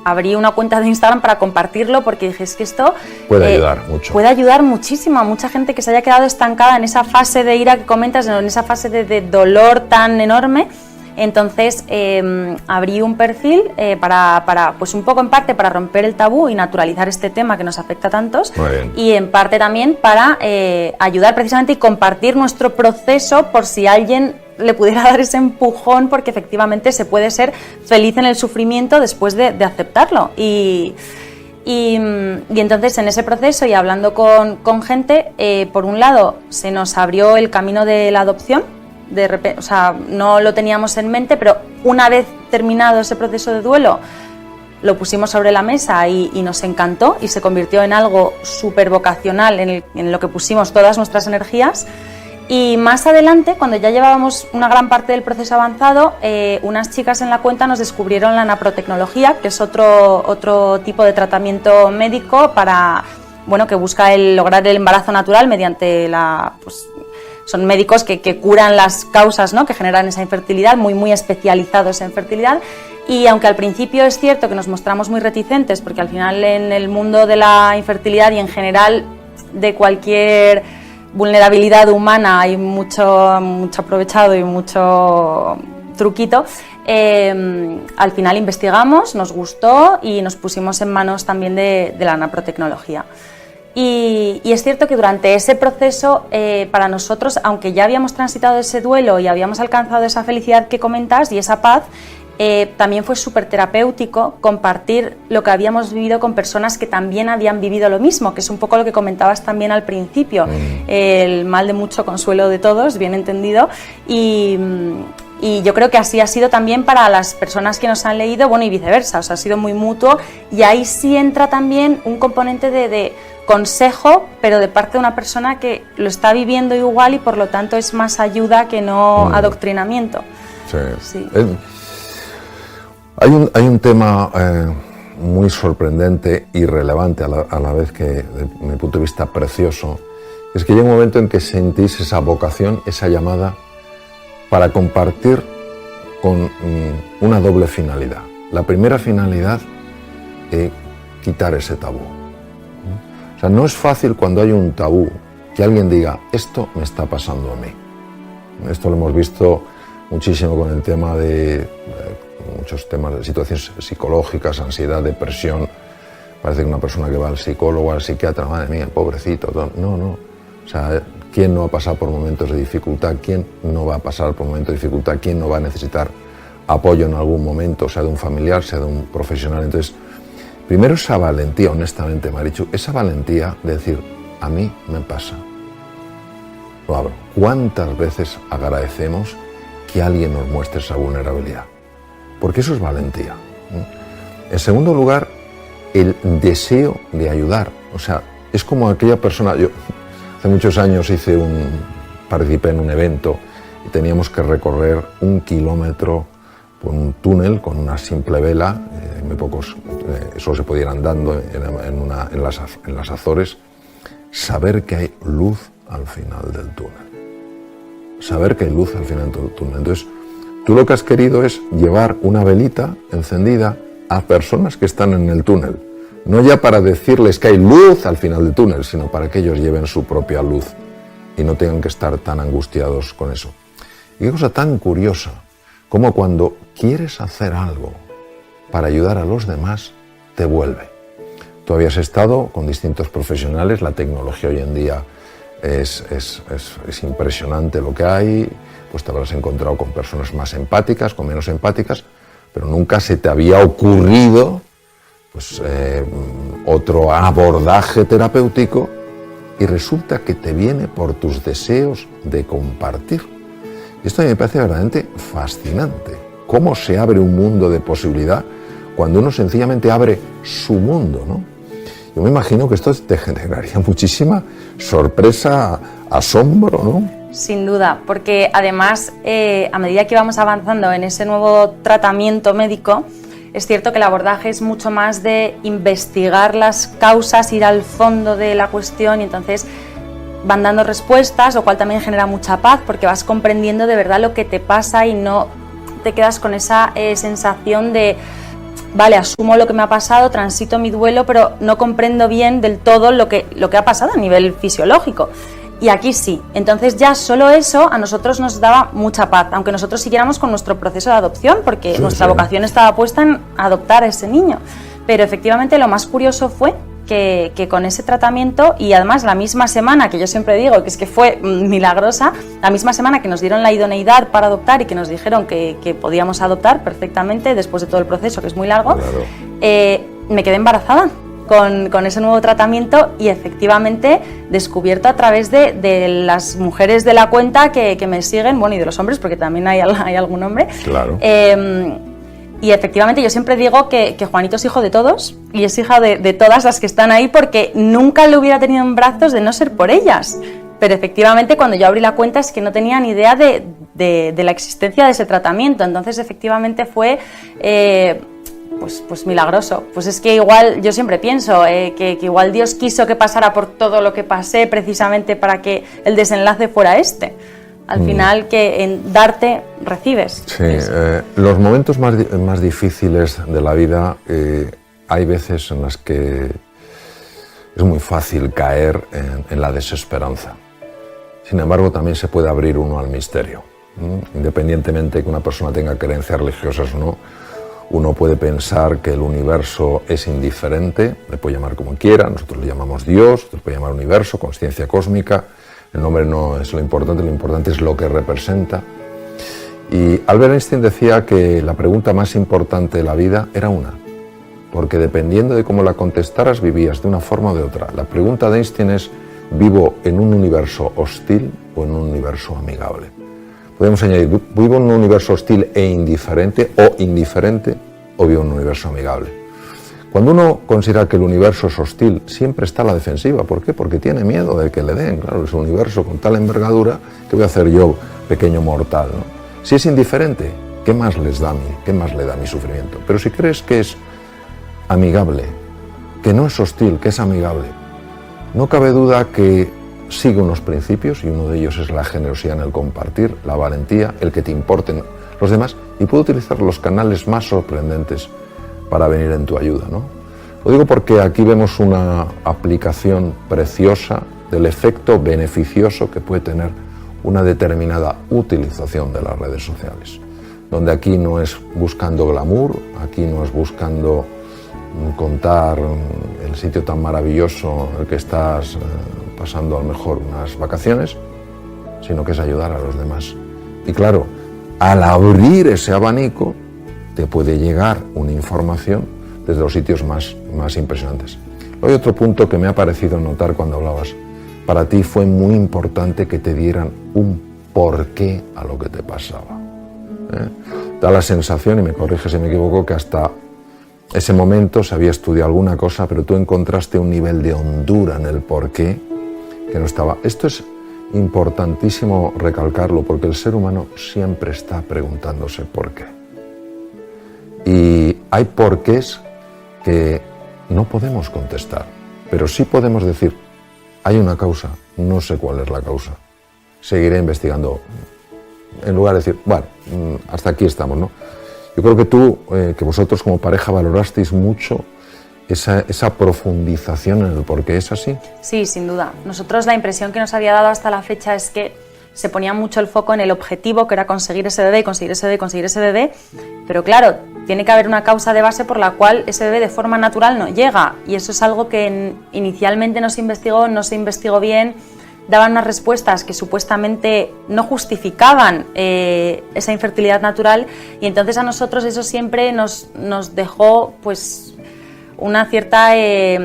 abrí una cuenta de Instagram para compartirlo, porque dije, es que esto puede ayudar mucho. Puede ayudar muchísimo a mucha gente que se haya quedado estancada en esa fase de ira que comentas, en esa fase de dolor tan enorme. Entonces abrí un perfil para, pues un poco en parte para romper el tabú y naturalizar este tema que nos afecta a tantos, y en parte también para ayudar precisamente y compartir nuestro proceso por si alguien le pudiera dar ese empujón, porque efectivamente se puede ser feliz en el sufrimiento después de aceptarlo. Y entonces en ese proceso y hablando con gente, por un lado se nos abrió el camino de la adopción. De repente, o sea, no lo teníamos en mente, pero una vez terminado ese proceso de duelo, lo pusimos sobre la mesa y nos encantó y se convirtió en algo súper vocacional en lo que pusimos todas nuestras energías. Y más adelante, cuando ya llevábamos una gran parte del proceso avanzado, unas chicas en la cuenta nos descubrieron la naprotecnología, que es otro tipo de tratamiento médico para, bueno, que busca lograr el embarazo natural mediante son médicos que curan las causas, ¿no?, que generan esa infertilidad, muy especializados en fertilidad. Y aunque al principio es cierto que nos mostramos muy reticentes, porque al final en el mundo de la infertilidad y en general de cualquier vulnerabilidad humana hay mucho aprovechado y mucho truquito, al final investigamos, nos gustó y nos pusimos en manos también de la naprotecnología. Y es cierto que durante ese proceso, para nosotros, aunque ya habíamos transitado ese duelo y habíamos alcanzado esa felicidad que comentas y esa paz, también fue súper terapéutico compartir lo que habíamos vivido con personas que también habían vivido lo mismo, que es un poco lo que comentabas también al principio, el mal de mucho consuelo de todos, bien entendido, y yo creo que así ha sido también para las personas que nos han leído, bueno, y viceversa, o sea, ha sido muy mutuo, y ahí sí entra también un componente de consejo, pero de parte de una persona que lo está viviendo igual y por lo tanto es más ayuda que no adoctrinamiento. Sí. Hay un tema muy sorprendente y relevante a la vez que, desde mi punto de vista, precioso, es que llega un momento en que sentís esa vocación, esa llamada para compartir con una doble finalidad. La primera finalidad es quitar ese tabú. O sea, no es fácil cuando hay un tabú que alguien diga, esto me está pasando a mí. Esto lo hemos visto muchísimo con el tema de muchos temas de situaciones psicológicas, ansiedad, depresión. Parece que una persona que va al psicólogo, al psiquiatra, madre mía, pobrecito. No. O sea, ¿quién no va a pasar por momentos de dificultad? ¿Quién no va a pasar por momentos de dificultad? ¿Quién no va a necesitar apoyo en algún momento, sea de un familiar, sea de un profesional? Entonces, primero esa valentía, honestamente, Marichu, esa valentía de decir, a mí me pasa. Lo abro. ¿Cuántas veces agradecemos que alguien nos muestre esa vulnerabilidad? Porque eso es valentía. En segundo lugar, el deseo de ayudar. O sea, es como aquella persona... Yo hace muchos años participé en un evento y teníamos que recorrer 1 kilómetro por un túnel con una simple vela, muy pocos, solo se podía ir andando en las Azores. Saber que hay luz al final del túnel. Saber que hay luz al final del túnel. Entonces, tú lo que has querido es llevar una velita encendida a personas que están en el túnel. No ya para decirles que hay luz al final del túnel, sino para que ellos lleven su propia luz y no tengan que estar tan angustiados con eso. Y qué cosa tan curiosa, como cuando quieres hacer algo para ayudar a los demás, te vuelve. Tú habías estado con distintos profesionales, la tecnología hoy en día es impresionante lo que hay, pues te habrás encontrado con personas más empáticas, con menos empáticas, pero nunca se te había ocurrido pues, otro abordaje terapéutico y resulta que te viene por tus deseos de compartir. Y esto a mí me parece verdaderamente fascinante. Cómo se abre un mundo de posibilidad cuando uno sencillamente abre su mundo, ¿no? Yo me imagino que esto te generaría muchísima sorpresa, asombro, ¿no? Sin duda, porque además, a medida que vamos avanzando en ese nuevo tratamiento médico, es cierto que el abordaje es mucho más de investigar las causas, ir al fondo de la cuestión y entonces van dando respuestas, lo cual también genera mucha paz porque vas comprendiendo de verdad lo que te pasa y no te quedas con esa sensación de vale, asumo lo que me ha pasado, transito mi duelo, pero no comprendo bien del todo lo que ha pasado a nivel fisiológico. Y aquí sí, entonces ya solo eso a nosotros nos daba mucha paz, aunque nosotros siguiéramos con nuestro proceso de adopción, porque nuestra vocación estaba puesta en adoptar a ese niño. Pero efectivamente lo más curioso fue que con ese tratamiento, y además la misma semana, que yo siempre digo que es que fue milagrosa, la misma semana que nos dieron la idoneidad para adoptar y que nos dijeron que podíamos adoptar perfectamente después de todo el proceso, que es muy largo, claro. Me quedé embarazada con ese nuevo tratamiento y efectivamente descubierto a través de las mujeres de la cuenta que me siguen, bueno, y de los hombres, porque también hay algún hombre. Claro. Y efectivamente yo siempre digo que Juanito es hijo de todos y es hija de todas las que están ahí porque nunca lo hubiera tenido en brazos de no ser por ellas. Pero efectivamente cuando yo abrí la cuenta es que no tenía ni idea de la existencia de ese tratamiento. Entonces efectivamente fue pues milagroso. Pues es que igual yo siempre pienso que igual Dios quiso que pasara por todo lo que pasé precisamente para que el desenlace fuera este. Al final que en darte recibes. Sí, los momentos más difíciles de la vida hay veces en las que es muy fácil caer en la desesperanza. Sin embargo, también se puede abrir uno al misterio. Independientemente de que una persona tenga creencias religiosas o no, uno puede pensar que el universo es indiferente, le puede llamar como quiera, nosotros le llamamos Dios, otros puede llamar universo, consciencia cósmica, el nombre no es lo importante es lo que representa. Y Albert Einstein decía que la pregunta más importante de la vida era una, porque dependiendo de cómo la contestaras vivías de una forma o de otra. La pregunta de Einstein es, ¿vivo en un universo hostil o en un universo amigable? Podemos añadir, ¿vivo en un universo hostil e indiferente o vivo en un universo amigable? Cuando uno considera que el universo es hostil, siempre está a la defensiva. ¿Por qué? Porque tiene miedo de que le den. Claro, es un universo con tal envergadura, ¿qué voy a hacer yo, pequeño mortal, ¿no? Si es indiferente, ¿qué más les da a mí? ¿Qué más le da mi sufrimiento? Pero si crees que es amigable, que no es hostil, que es amigable, no cabe duda que sigue unos principios, y uno de ellos es la generosidad en el compartir, la valentía, el que te importen los demás, y puede utilizar los canales más sorprendentes para venir en tu ayuda, ¿no? Lo digo porque aquí vemos una aplicación preciosa del efecto beneficioso que puede tener una determinada utilización de las redes sociales, donde aquí no es buscando glamour, aquí no es buscando contar el sitio tan maravilloso en el que estás pasando a lo mejor unas vacaciones, sino que es ayudar a los demás. Y claro, al abrir ese abanico te puede llegar una información desde los sitios más impresionantes. Hay otro punto que me ha parecido notar cuando hablabas. Para ti fue muy importante que te dieran un porqué a lo que te pasaba. Da la sensación, y me corrige si me equivoco, que hasta ese momento se había estudiado alguna cosa, pero tú encontraste un nivel de hondura en el porqué que no estaba. Esto es importantísimo recalcarlo, porque el ser humano siempre está preguntándose por qué. Y hay porqués que no podemos contestar, pero sí podemos decir, hay una causa, no sé cuál es la causa. Seguiré investigando. En lugar de decir, bueno, hasta aquí estamos, ¿no? Yo creo que tú, que vosotros como pareja valorasteis mucho esa profundización en el por qué. ¿Es así? Sí, sin duda. Nosotros la impresión que nos había dado hasta la fecha es que se ponía mucho el foco en el objetivo, que era conseguir ese bebé, conseguir ese bebé, conseguir ese bebé. Pero claro, tiene que haber una causa de base por la cual ese bebé de forma natural no llega. Y eso es algo que inicialmente no se investigó bien. Daban unas respuestas que supuestamente no justificaban esa infertilidad natural, y entonces a nosotros eso siempre nos dejó pues una cierta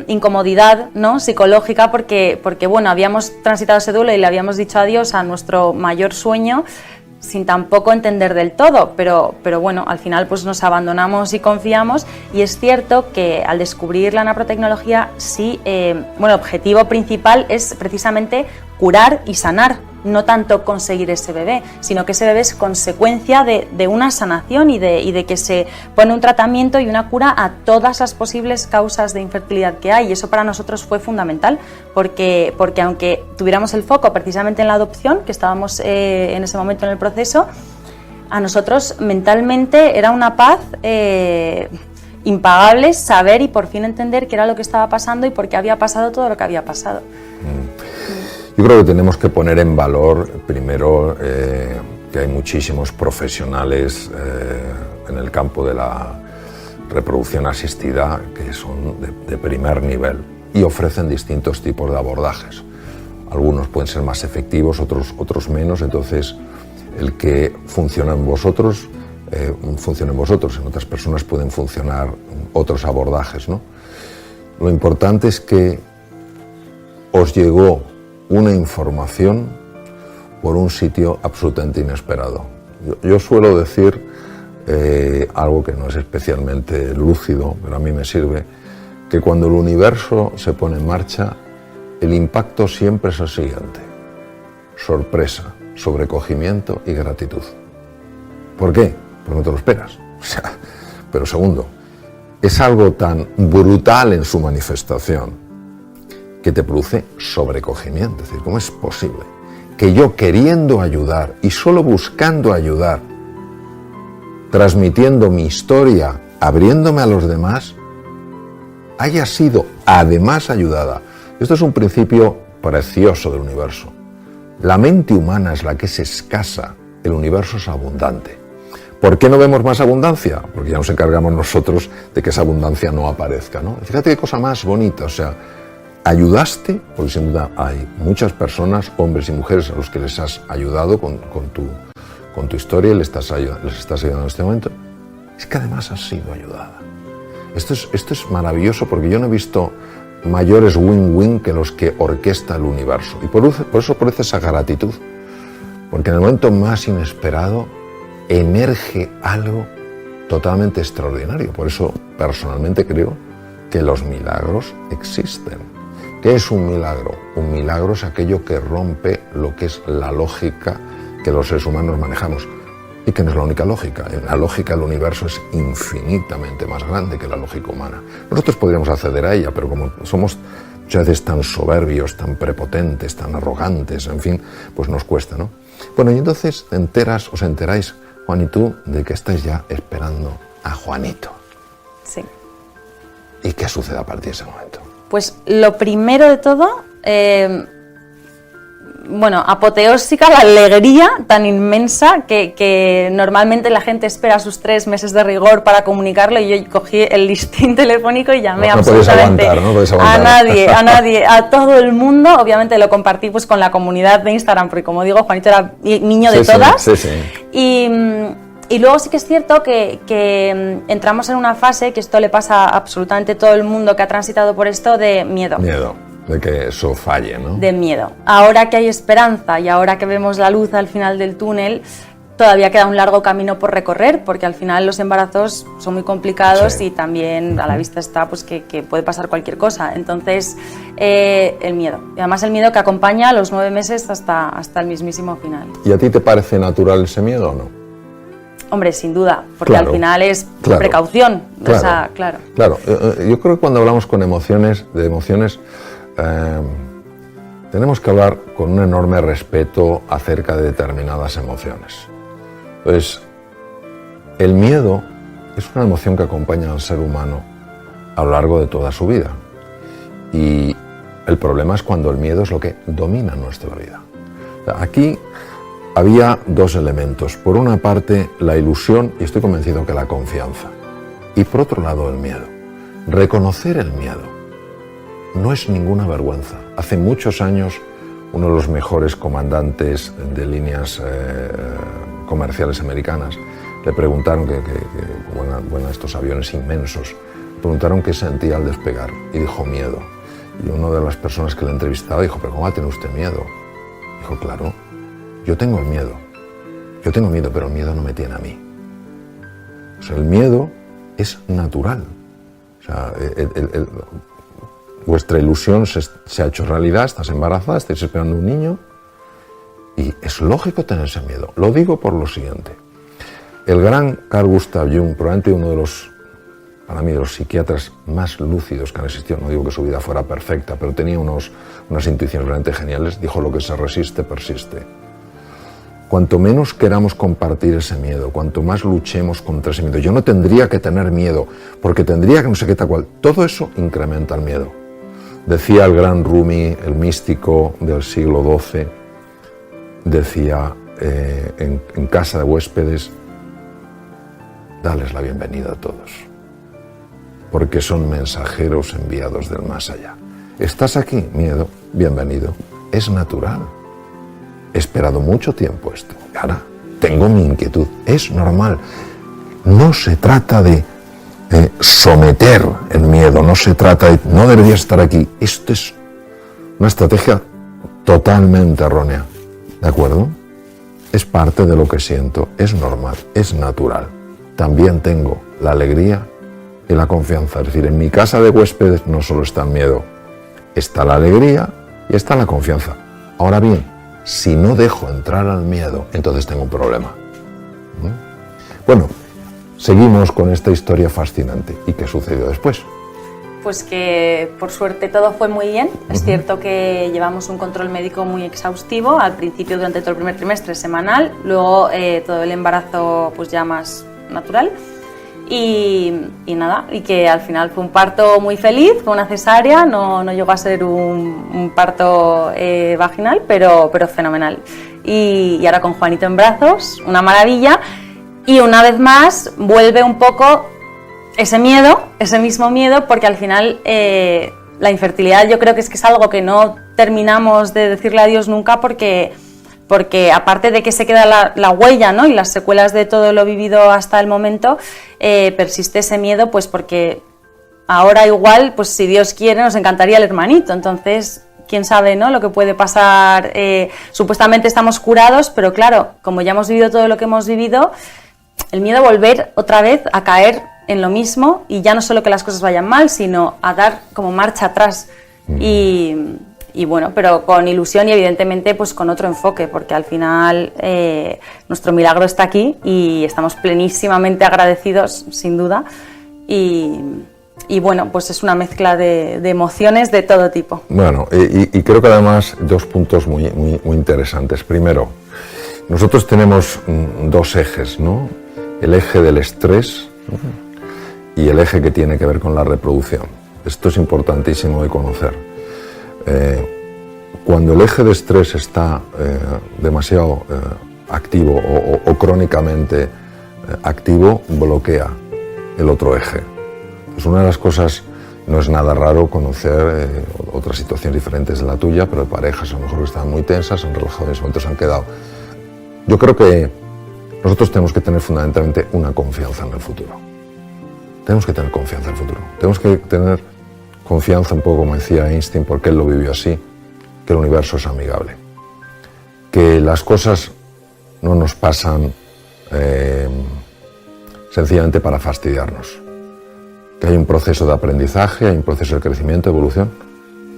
incomodidad, ¿no?, psicológica, porque bueno, habíamos transitado ese duelo y le habíamos dicho adiós a nuestro mayor sueño sin tampoco entender del todo, pero bueno, al final pues nos abandonamos y confiamos. Y es cierto que al descubrir la naprotecnología, sí, bueno, el objetivo principal es precisamente curar y sanar, no tanto conseguir ese bebé, sino que ese bebé es consecuencia de una sanación y de que se pone un tratamiento y una cura a todas las posibles causas de infertilidad que hay. Y eso para nosotros fue fundamental, porque aunque tuviéramos el foco precisamente en la adopción, que estábamos en ese momento en el proceso, a nosotros mentalmente era una paz impagable saber y por fin entender qué era lo que estaba pasando y por qué había pasado todo lo que había pasado. Yo creo que tenemos que poner en valor, primero, que hay muchísimos profesionales en el campo de la reproducción asistida que son de primer nivel y ofrecen distintos tipos de abordajes. Algunos pueden ser más efectivos, otros menos, entonces el que funciona en vosotros, funciona en vosotros, en otras personas pueden funcionar otros abordajes, ¿no? Lo importante es que os llegó una información por un sitio absolutamente inesperado. Yo suelo decir algo que no es especialmente lúcido, pero a mí me sirve, que cuando el universo se pone en marcha, el impacto siempre es el siguiente: sorpresa, sobrecogimiento y gratitud. ¿Por qué? Porque no te lo esperas. Pero segundo, es algo tan brutal en su manifestación que te produce sobrecogimiento. Es decir, ¿cómo es posible que yo, queriendo ayudar y solo buscando ayudar, transmitiendo mi historia, abriéndome a los demás, haya sido además ayudada? Esto es un principio precioso del universo. La mente humana es la que es escasa el universo es abundante. ¿Por qué no vemos más abundancia? Porque ya nos encargamos nosotros de que esa abundancia no aparezca, ¿no? Fíjate qué cosa más bonita, o sea, ayudaste, porque sin duda hay muchas personas, hombres y mujeres, a los que les has ayudado con tu historia y les estás ayudando en este momento. Es que además has sido ayudada. Esto es maravilloso, porque yo no he visto mayores win-win que los que orquesta el universo. Y por eso produce esa gratitud, porque en el momento más inesperado emerge algo totalmente extraordinario. Por eso personalmente creo que los milagros existen. ¿Qué es un milagro? Un milagro es aquello que rompe lo que es la lógica que los seres humanos manejamos, y que no es la única lógica. La lógica del universo es infinitamente más grande que la lógica humana. Nosotros podríamos acceder a ella, pero como somos muchas veces tan soberbios, tan prepotentes, tan arrogantes, en fin, pues nos cuesta, ¿no? Bueno, y entonces os enteráis, Juan y tú, de que estáis ya esperando a Juanito. Sí. ¿Y qué sucede a partir de ese momento? Pues lo primero de todo, apoteósica la alegría tan inmensa que normalmente la gente espera sus 3 meses de rigor para comunicarlo, y yo cogí el listín telefónico y llamé absolutamente a nadie, a todo el mundo. Obviamente lo compartí pues con la comunidad de Instagram, porque como digo, Juanito era niño de todas. Sí. Y luego sí que es cierto que entramos en una fase, que esto le pasa a absolutamente todo el mundo que ha transitado por esto, de miedo. De que eso falle, ¿no? De miedo. Ahora que hay esperanza y ahora que vemos la luz al final del túnel, todavía queda un largo camino por recorrer, porque al final los embarazos son muy complicados, y también a la vista está pues que puede pasar cualquier cosa. Entonces, el miedo. Y además el miedo que acompaña a los 9 meses hasta el mismísimo final. ¿Y a ti te parece natural ese miedo o no? Hombre, sin duda, porque al final es precaución. Claro. Yo creo que cuando hablamos de emociones, tenemos que hablar con un enorme respeto acerca de determinadas emociones. Entonces, el miedo es una emoción que acompaña al ser humano a lo largo de toda su vida. Y el problema es cuando el miedo es lo que domina nuestra vida. Aquí había 2 elementos. Por una parte, la ilusión, y estoy convencido que la confianza. Y por otro lado, el miedo. Reconocer el miedo no es ninguna vergüenza. Hace muchos años, uno de los mejores comandantes de líneas comerciales americanas le preguntaron, bueno, estos aviones inmensos, le preguntaron qué sentía al despegar, y dijo miedo. Y una de las personas que le entrevistaba dijo, ¿pero cómo va a tener usted miedo? Dijo, claro, yo tengo miedo, pero el miedo no me tiene a mí. O sea, el miedo es natural. O sea, vuestra ilusión se ha hecho realidad, estás embarazada, estáis esperando un niño, y es lógico tener ese miedo. Lo digo por lo siguiente. El gran Carl Gustav Jung, probablemente uno de los, para mí, de los psiquiatras más lúcidos que han existido, no digo que su vida fuera perfecta, pero tenía unas intuiciones realmente geniales, dijo: lo que se resiste, persiste. Cuanto menos queramos compartir ese miedo, cuanto más luchemos contra ese miedo. Yo no tendría que tener miedo, porque tendría que no sé qué tal cual. Todo eso incrementa el miedo. Decía el gran Rumi, el místico del siglo XII, decía en casa de huéspedes, dales la bienvenida a todos, porque son mensajeros enviados del más allá. ¿Estás aquí? Miedo, bienvenido. Es natural. He esperado mucho tiempo esto. Ahora tengo mi inquietud. Es normal. No se trata de someter el miedo. No se trata de... No deberías estar aquí. Esto es una estrategia totalmente errónea. ¿De acuerdo? Es parte de lo que siento. Es normal. Es natural. También tengo la alegría y la confianza. Es decir, en mi casa de huéspedes no solo está el miedo. Está la alegría y está la confianza. Ahora bien, si no dejo entrar al miedo, entonces tengo un problema. Bueno, seguimos con esta historia fascinante. ¿Y qué sucedió después? Pues que por suerte todo fue muy bien. Es cierto que llevamos un control médico muy exhaustivo, al principio durante todo el primer trimestre semanal, luego todo el embarazo pues ya más natural. y nada, y que al final fue un parto muy feliz, fue una cesárea, no llegó a ser un parto vaginal, pero fenomenal. Y ahora con Juanito en brazos, una maravilla, y una vez más vuelve un poco ese miedo, ese mismo miedo, porque al final la infertilidad yo creo que es algo que no terminamos de decirle adiós nunca, porque aparte de que se queda la huella, ¿no?, y las secuelas de todo lo vivido hasta el momento, persiste ese miedo, pues porque ahora igual, pues si Dios quiere, nos encantaría el hermanito, entonces quién sabe, ¿no?, lo que puede pasar. Supuestamente estamos curados, pero claro, como ya hemos vivido todo lo que hemos vivido, el miedo a volver otra vez a caer en lo mismo, y ya no solo que las cosas vayan mal, sino a dar como marcha atrás. Y bueno, pero con ilusión y evidentemente pues con otro enfoque, porque al final nuestro milagro está aquí y estamos plenísimamente agradecidos, sin duda, y bueno, pues es una mezcla de emociones de todo tipo. Bueno, y creo que además dos puntos muy interesantes. Primero, nosotros tenemos dos ejes, ¿no? El eje del estrés, ¿no?, y el eje que tiene que ver con la reproducción. Esto es importantísimo de conocer. Cuando el eje de estrés está demasiado activo o crónicamente activo, bloquea el otro eje. Pues una de las cosas, no es nada raro conocer otras situaciones diferentes de la tuya, pero parejas a lo mejor que estaban muy tensas, han relajado y en ese momento se han quedado. Yo creo que nosotros tenemos que tener fundamentalmente una confianza en el futuro. Tenemos que tener confianza en el futuro. Tenemos que tener confianza, un poco como decía Einstein, porque él lo vivió así, que el universo es amigable, que las cosas no nos pasan sencillamente para fastidiarnos, que hay un proceso de aprendizaje, hay un proceso de crecimiento, de evolución.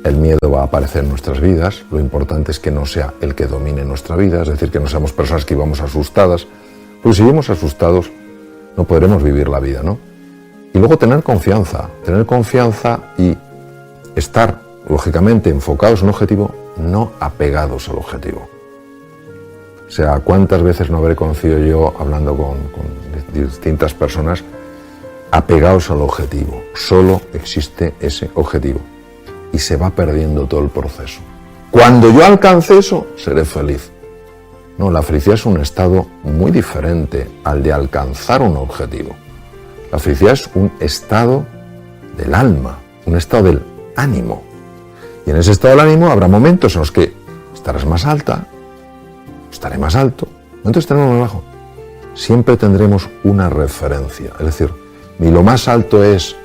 El miedo va a aparecer en nuestras vidas, lo importante es que no sea el que domine nuestra vida, es decir, que no seamos personas que vivamos asustadas, porque si vivimos asustados no podremos vivir la vida, ¿no? Y luego tener confianza y estar, lógicamente, enfocados en un objetivo, no apegados al objetivo. O sea, ¿cuántas veces no habré conocido yo, hablando con distintas personas, apegados al objetivo? Solo existe ese objetivo y se va perdiendo todo el proceso. Cuando yo alcance eso, seré feliz. No, la felicidad es un estado muy diferente al de alcanzar un objetivo. La felicidad es un estado del alma, un estado del ánimo. Y en ese estado del ánimo habrá momentos en los que estarás más alta, estaré más alto, momentos estaremos más bajo. Siempre tendremos una referencia, es decir, ni lo más alto es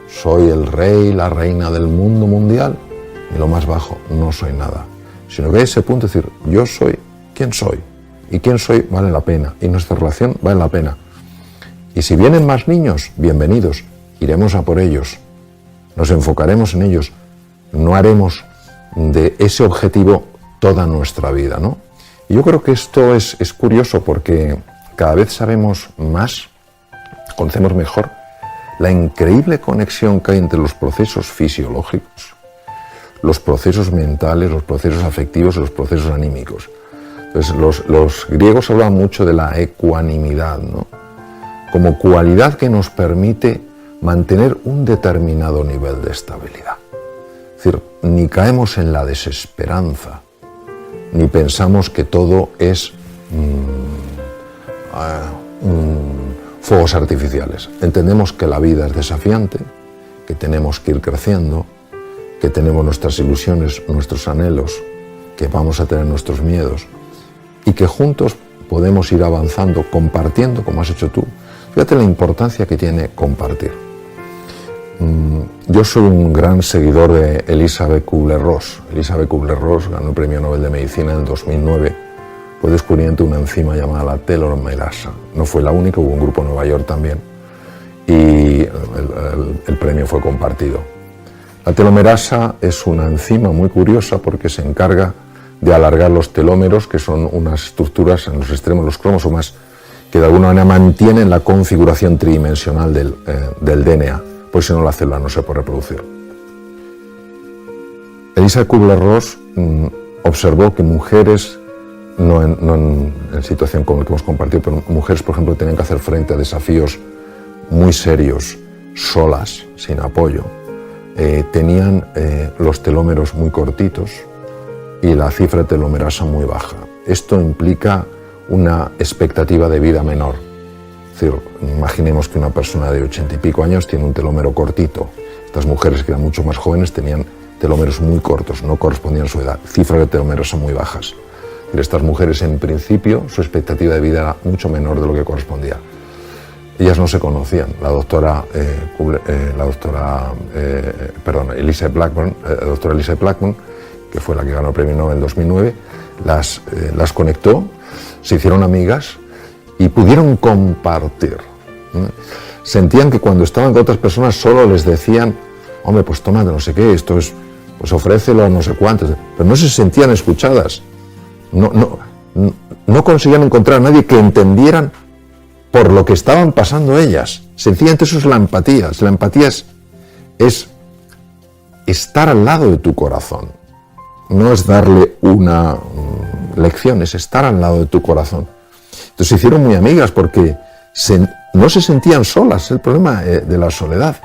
soy el rey, la reina del mundo mundial, ni lo más bajo, no soy nada. Sino que hay ese punto de decir, yo soy quien soy, y quien soy vale la pena, y nuestra relación vale la pena. Y si vienen más niños, bienvenidos, iremos a por ellos, nos enfocaremos en ellos, no haremos de ese objetivo toda nuestra vida, ¿no? Y yo creo que esto es curioso porque cada vez sabemos más, conocemos mejor la increíble conexión que hay entre los procesos fisiológicos, los procesos mentales, los procesos afectivos y los procesos anímicos. Entonces, los griegos hablaban mucho de la ecuanimidad, ¿no?, como cualidad que nos permite mantener un determinado nivel de estabilidad. Es decir, ni caemos en la desesperanza, ni pensamos que todo es fuegos artificiales. Entendemos que la vida es desafiante, que tenemos que ir creciendo, que tenemos nuestras ilusiones, nuestros anhelos, que vamos a tener nuestros miedos y que juntos podemos ir avanzando, compartiendo, como has hecho tú. Fíjate la importancia que tiene compartir. Yo soy un gran seguidor de Elisabeth Kubler-Ross. Elisabeth Kubler-Ross ganó el Premio Nobel de Medicina en el 2009 por descubrimiento de una enzima llamada la telomerasa. No fue la única, hubo un grupo en Nueva York también y el premio fue compartido. La telomerasa es una enzima muy curiosa porque se encarga de alargar los telómeros, que son unas estructuras en los extremos de los cromosomas que de alguna manera mantienen la configuración tridimensional del DNA, pues si no la célula no se puede reproducir. Elisabeth Kubler-Ross observó que mujeres, no en situación como la que hemos compartido, pero mujeres, por ejemplo, que tenían que hacer frente a desafíos muy serios, solas, sin apoyo, tenían los telómeros muy cortitos y la cifra de telomerasa muy baja. Esto implica una expectativa de vida menor. Es decir, imaginemos que una persona de 80 y pico años tiene un telómero cortito. Estas mujeres, que eran mucho más jóvenes, tenían telómeros muy cortos, no correspondían a su edad. Cifras de telomerasa muy bajas. Estas mujeres, en principio, su expectativa de vida era mucho menor de lo que correspondía. Ellas no se conocían. La doctora Elizabeth Blackburn, que fue la que ganó el premio Nobel en 2009, las conectó, se hicieron amigas y pudieron compartir. Sentían que cuando estaban con otras personas solo les decían: hombre, pues tómate no sé qué, esto es, pues ofrécelo no sé cuántos, pero no se sentían escuchadas. No conseguían encontrar a nadie que entendieran por lo que estaban pasando ellas. Sencillamente eso es la empatía. La empatía es estar al lado de tu corazón. No es darle una lección, es estar al lado de tu corazón. Entonces se hicieron muy amigas porque no se sentían solas, es el problema de la soledad.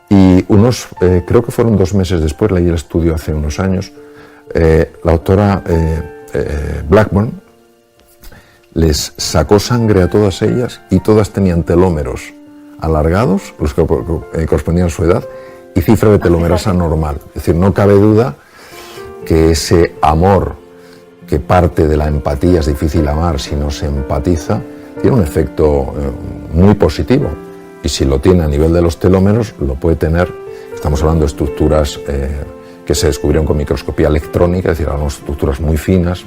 Y creo que fueron 2 meses después, leí el estudio hace unos años, la doctora Blackburn les sacó sangre a todas ellas y todas tenían telómeros alargados, los que correspondían a su edad, y cifra de telomerasa normal. Es decir, no cabe duda que ese amor que parte de la empatía, es difícil amar si no se empatiza, tiene un efecto muy positivo. Y si lo tiene a nivel de los telómeros, lo puede tener. Estamos hablando de estructuras que se descubrieron con microscopía electrónica, es decir, eran estructuras muy finas,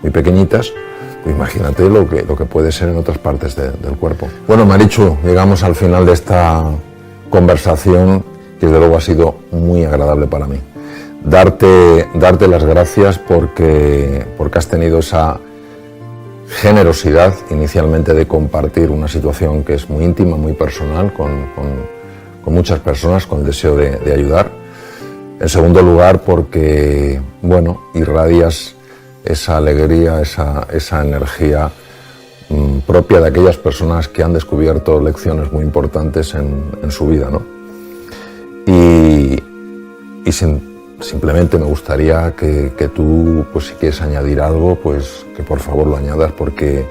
muy pequeñitas. Pues imagínate lo que puede ser en otras partes del cuerpo. Bueno, Marichu, llegamos al final de esta conversación, que desde luego ha sido muy agradable para mí. Darte las gracias porque has tenido esa generosidad inicialmente de compartir una situación que es muy íntima, muy personal, con muchas personas, con el deseo de ayudar. En segundo lugar, porque, bueno, irradias esa alegría, esa energía propia de aquellas personas que han descubierto lecciones muy importantes en su vida, ¿no? Y simplemente me gustaría que tú, pues si quieres añadir algo, pues que por favor lo añadas, porque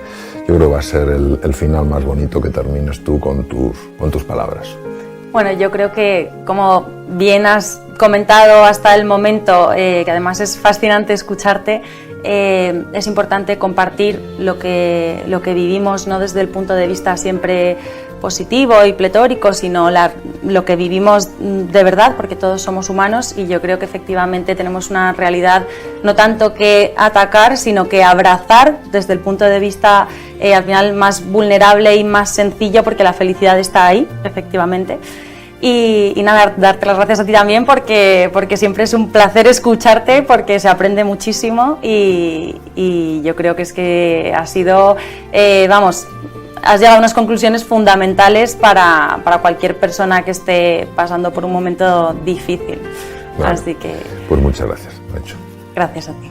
yo creo que va a ser el final más bonito, que termines tú con tus palabras. Bueno, yo creo que, como bien has comentado hasta el momento, que además es fascinante escucharte, es importante compartir lo que vivimos, no desde el punto de vista siempre positivo y pletórico, sino lo que vivimos de verdad, porque todos somos humanos, y yo creo que efectivamente tenemos una realidad no tanto que atacar, sino que abrazar desde el punto de vista al final más vulnerable y más sencillo, porque la felicidad está ahí, efectivamente. Y nada, darte las gracias a ti también, porque siempre es un placer escucharte, porque se aprende muchísimo, y yo creo que es que ha sido, has llegado a unas conclusiones fundamentales para cualquier persona que esté pasando por un momento difícil. Claro. Así que... Pues muchas gracias, Nacho. Gracias a ti.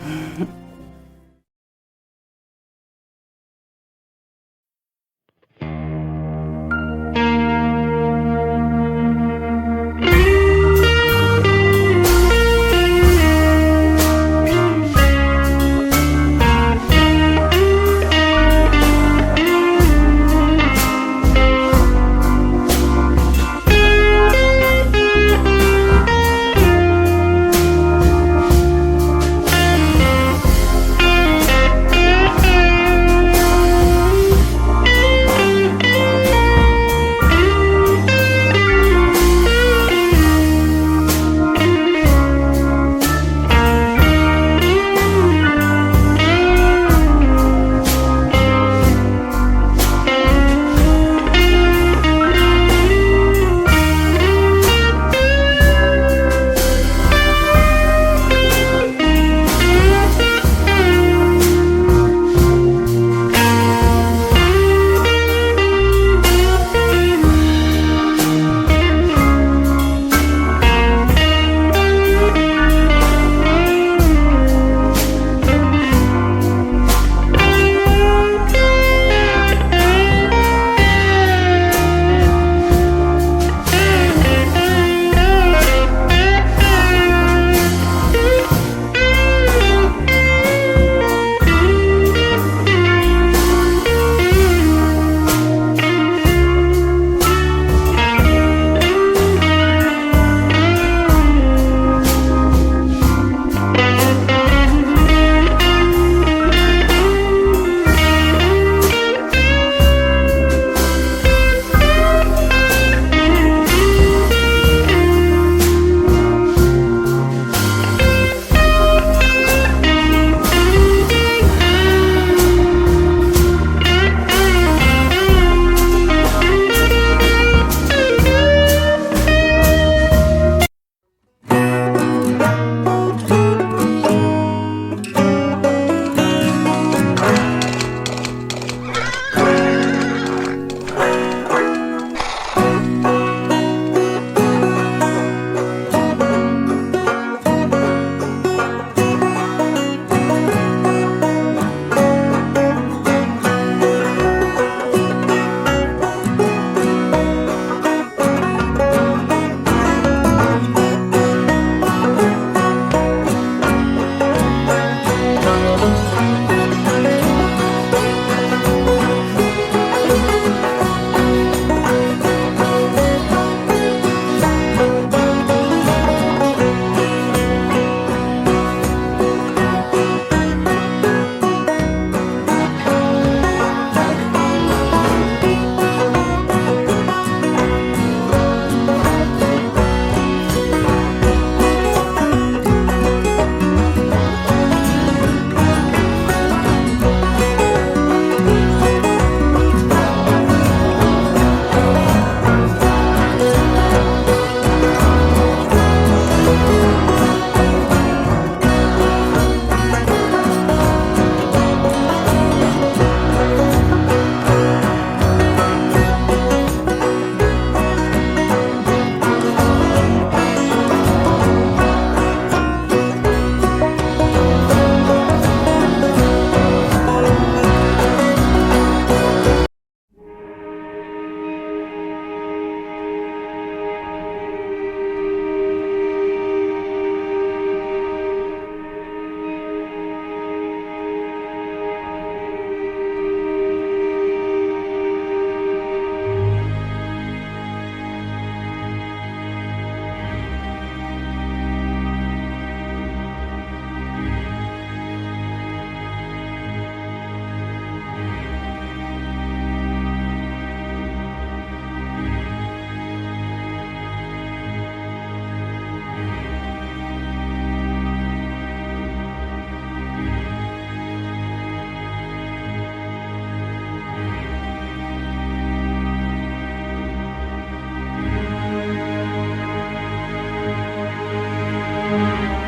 Gracias.